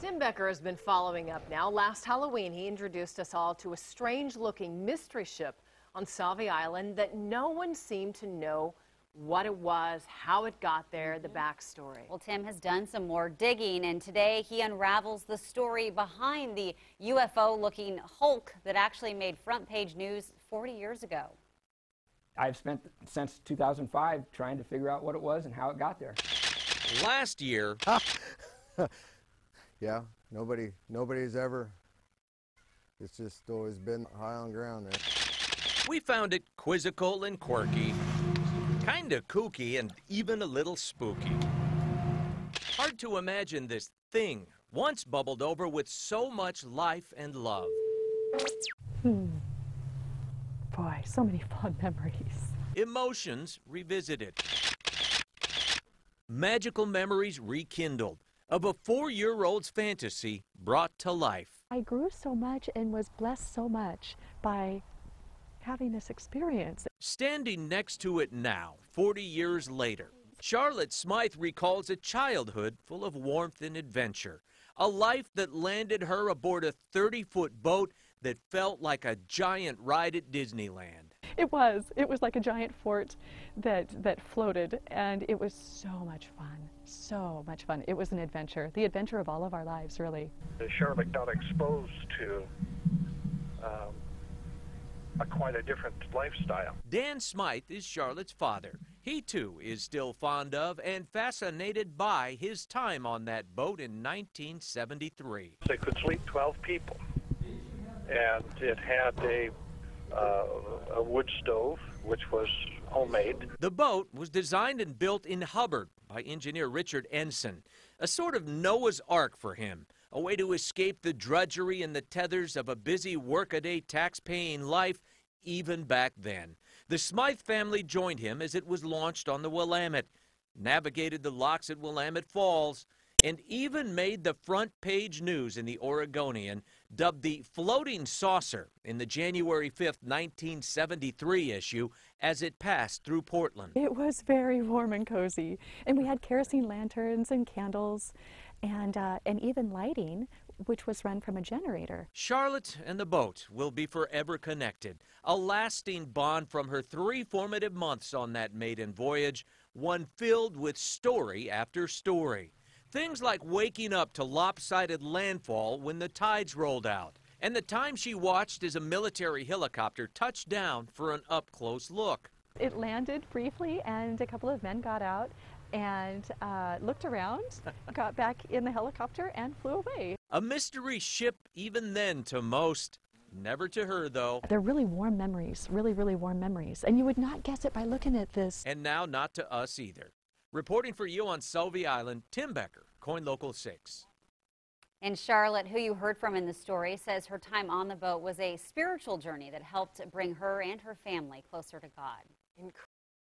Tim Becker has been following up now. Last Halloween, he introduced us all to a strange-looking mystery ship on Sauvie Island that no one seemed to know what it was, how it got there, the backstory. Well, Tim has done some more digging, and today he unravels the story behind the UFO-looking Hulk that actually made front-page news 40 years ago. I've spent since 2005 trying to figure out what it was and how it got there. Last year... Yeah, nobody's ever, it's just always been high on ground there. We found it quizzical and quirky, kinda kooky and even a little spooky. Hard to imagine this thing once bubbled over with so much life and love. Boy, so many fond memories. Emotions revisited. Magical memories rekindled of a 4-year-old's fantasy brought to life. I grew so much and was blessed so much by having this experience. Standing next to it now, 40 years later, Charlotte Smythe recalls a childhood full of warmth and adventure, a life that landed her aboard a 30-foot boat that felt like a giant ride at Disneyland. It was like a giant fort that floated, and it was so much fun, so much fun. It was an adventure, the adventure of all of our lives, really. Charlotte got exposed to quite a different lifestyle. Dan Smythe is Charlotte's father. He, too, is still fond of and fascinated by his time on that boat in 1973. They could sleep 12 people, and it had a wood stove, which was homemade. The boat was designed and built in Hubbard by engineer Richard Ensign, a sort of Noah's Ark for him, a way to escape the drudgery and the tethers of a busy workaday tax-paying life even back then. The Smythe family joined him as it was launched on the Willamette, navigated the locks at Willamette Falls, and even made the front page news in the Oregonian, dubbed the Floating Saucer in the January 5th, 1973 issue as it passed through Portland. It was very warm and cozy, and we had kerosene lanterns and candles and even lighting, which was run from a generator. Charlotte and the boat will be forever connected, a lasting bond from her 3 formative months on that maiden voyage, one filled with story after story. Things like waking up to lopsided landfall when the tides rolled out, and the time she watched as a military helicopter touched down for an up-close look. It landed briefly, and a couple of men got out and looked around, got back in the helicopter, and flew away. A mystery ship even then to most. Never to her, though. They're really warm memories, really, really warm memories. And you would not guess it by looking at this. And now not to us either. Reporting for you on Sauvie Island, Tim Becker, KOIN Local 6. And Charlotte, who you heard from in the story, says her time on the boat was a spiritual journey that helped bring her and her family closer to God.